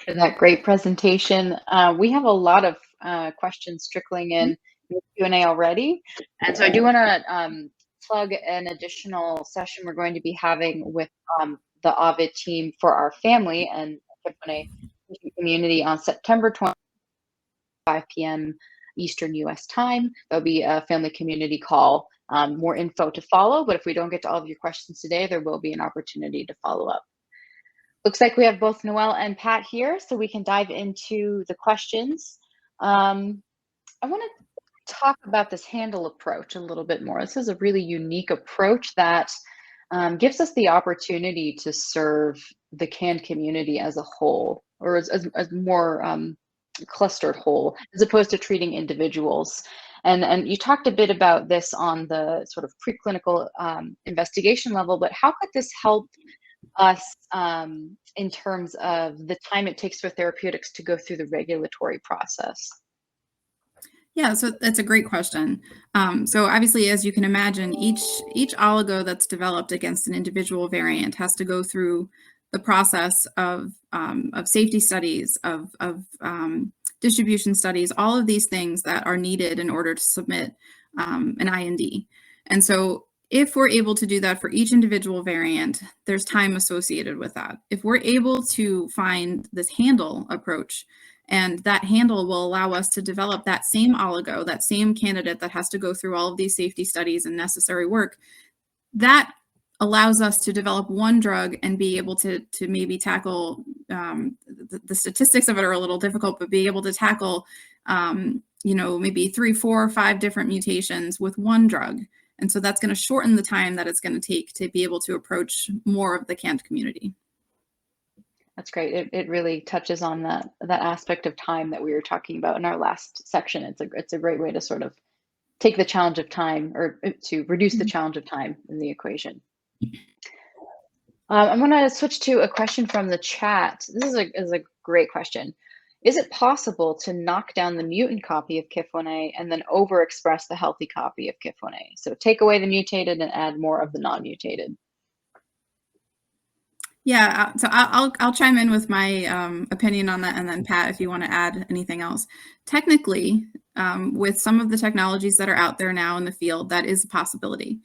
for that great presentation. We have a lot of questions trickling in with Q&A already. And so I do want to plug an additional session we're going to be having with the Ovid team for our family and Q&A community on September 20th, 5 p.m. Eastern US time. There'll be a family community call. More info to follow, but if we don't get to all of your questions today, there will be an opportunity to follow up. Looks like we have both Noélle and Pat here, so we can dive into the questions. I want to talk about this handle approach a little bit more. This is a really unique approach that gives us the opportunity to serve the canned community as a whole, or as more clustered whole, as opposed to treating individuals. And you talked a bit about this on the sort of preclinical investigation level, but how could this help us in terms of the time it takes for therapeutics to go through the regulatory process? Yeah, so that's a great question. So obviously, as you can imagine, each oligo that's developed against an individual variant has to go through the process of safety studies, of distribution studies, all of these things that are needed in order to submit an IND. And so if we're able to do that for each individual variant, there's time associated with that. If we're able to find this handle approach, and that handle will allow us to develop that same oligo, that same candidate that has to go through all of these safety studies and necessary work, that allows us to develop one drug and be able to maybe tackle, the statistics of it are a little difficult, but be able to tackle, maybe 3, 4, or 5 different mutations with one drug. And so that's going to shorten the time that it's going to take to be able to approach more of the canned community. That's great. It really touches on that aspect of time that we were talking about in our last section. It's a great way to sort of take the challenge of time, or to reduce the challenge of time in the equation. I'm going to switch to a question from the chat. This is a great question. Is it possible to knock down the mutant copy of KIF1A and then overexpress the healthy copy of KIF1A? So take away the mutated and add more of the non-mutated. Yeah, so I'll chime in with my opinion on that, and then Pat, if you want to add anything else. Technically, with some of the technologies that are out there now in the field, that is a possibility.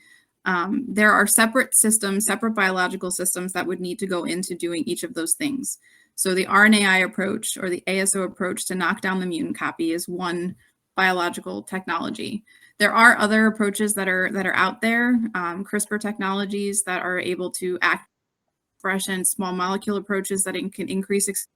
There are separate systems, separate biological systems that would need to go into doing each of those things. So the RNAi approach or the ASO approach to knock down the mutant copy is one biological technology. There are other approaches that are out there, CRISPR technologies that are able to act expression, small molecule approaches that can increase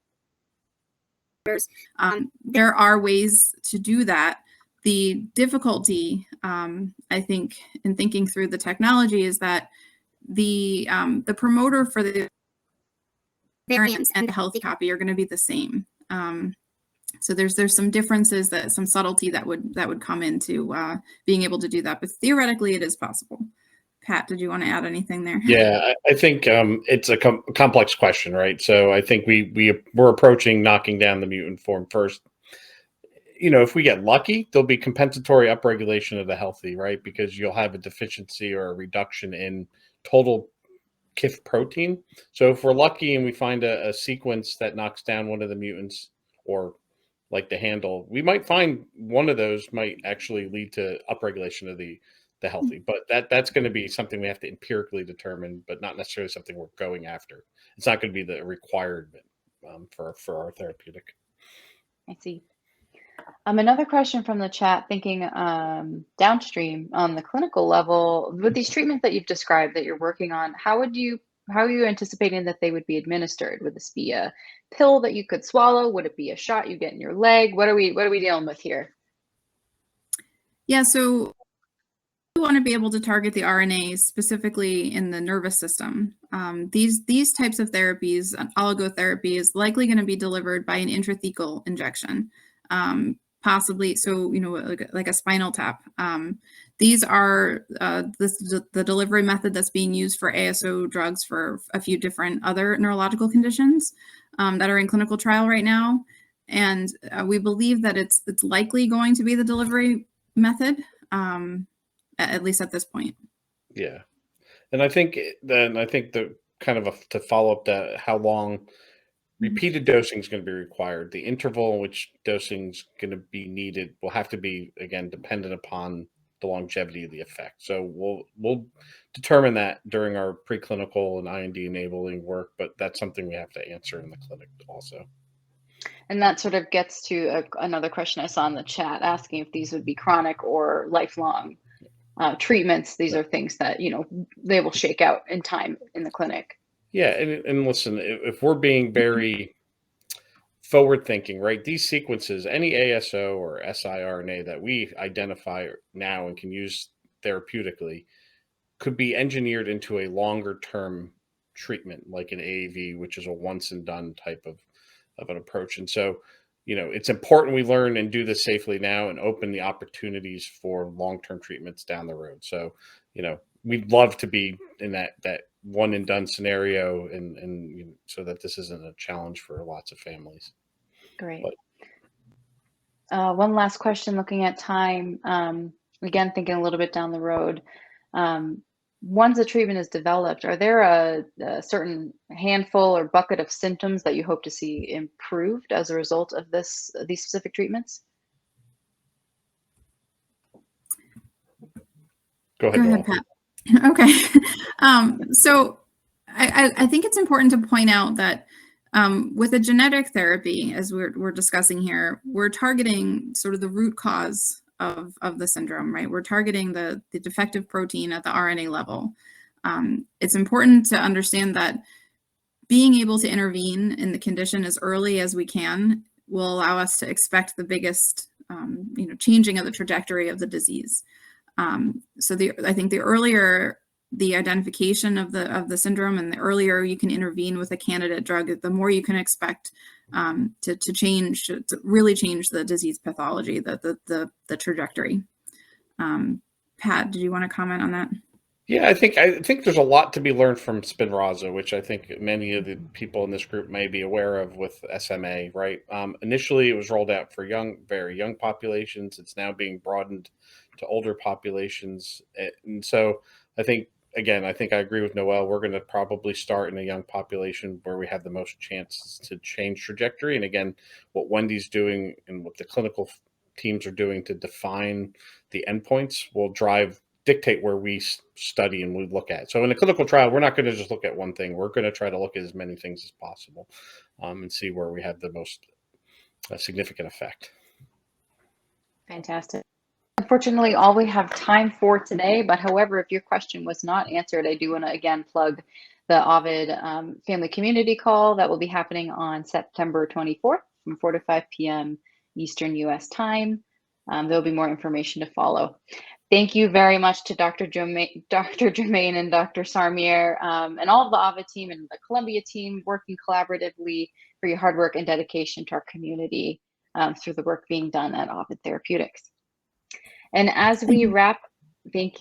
there are ways to do that. The difficulty, I think, in thinking through the technology is that the promoter for the variants and the healthy copy are going to be the same. So there's some differences, some subtlety that would come into being able to do that. But theoretically, it is possible. Pat, did you want to add anything there? Yeah, I think it's a complex question, right? So I think we're approaching knocking down the mutant form first. If we get lucky, there'll be compensatory upregulation of the healthy, right? Because you'll have a deficiency or a reduction in total KIF protein. So if we're lucky and we find a sequence that knocks down one of the mutants, or like the handle, we might find one of those might actually lead to upregulation of the healthy. But that's going to be something we have to empirically determine, but not necessarily something we're going after. It's not going to be the requirement for our therapeutic. I see. Another question from the chat, thinking downstream on the clinical level, with these treatments that you've described that you're working on, how are you anticipating that they would be administered? Would this be a pill that you could swallow? Would it be a shot you get in your leg? What are we dealing with here? Yeah, so we want to be able to target the RNAs specifically in the nervous system. These types of therapies, oligotherapy, is likely going to be delivered by an intrathecal injection, possibly like a spinal tap. These are the delivery method that's being used for ASO drugs for a few different other neurological conditions that are in clinical trial right now, and we believe that it's likely going to be the delivery method. At least at this point. Yeah. And I think the kind of to follow up that, how long repeated dosing is going to be required. The interval in which dosing is going to be needed will have to be, again, dependent upon the longevity of the effect. So we'll determine that during our preclinical and IND enabling work, but that's something we have to answer in the clinic also. And that sort of gets to another question I saw in the chat asking if these would be chronic or lifelong treatments. These are things that, they will shake out in time in the clinic. Yeah. And listen, if we're being very forward thinking, right, these sequences, any ASO or siRNA that we identify now and can use therapeutically could be engineered into a longer term treatment, like an AAV, which is a once and done type of an approach. And so, it's important we learn and do this safely now and open the opportunities for long-term treatments down the road. So, we'd love to be in that one and done scenario, and so that this isn't a challenge for lots of families. Great. One last question, looking at time. Again, thinking a little bit down the road. Once a treatment is developed, are there a certain handful or bucket of symptoms that you hope to see improved as a result of these specific treatments? Go ahead, Pat. Okay. So I think it's important to point out that with a genetic therapy, as we're discussing here, we're targeting sort of the root cause of the syndrome, right? We're targeting the defective protein at the RNA level. It's important to understand that being able to intervene in the condition as early as we can will allow us to expect the biggest, changing of the trajectory of the disease. So I think the earlier the identification of the syndrome and the earlier you can intervene with a candidate drug, the more you can expect to really change the disease pathology, the trajectory. Pat, did you want to comment on that? Yeah, I think there's a lot to be learned from Spinraza, which I think many of the people in this group may be aware of with SMA, right? Initially, it was rolled out for very young populations. It's now being broadened to older populations. And so I think I agree with Noélle. We're going to probably start in a young population where we have the most chances to change trajectory. And again, what Wendy's doing and what the clinical teams are doing to define the endpoints will dictate where we study and we look at. So in a clinical trial, we're not going to just look at one thing. We're going to try to look at as many things as possible and see where we have the most significant effect. Fantastic. Unfortunately, all we have time for today, but however, if your question was not answered, I do want to again plug the Ovid Family Community Call that will be happening on September 24th from 4 to 5 p.m. Eastern US time. There'll be more information to follow. Thank you very much to Dr. Germain and Dr. Sarmiere and all of the Ovid team and the Columbia team working collaboratively for your hard work and dedication to our community through the work being done at Ovid Therapeutics. And as we wrap, thank you.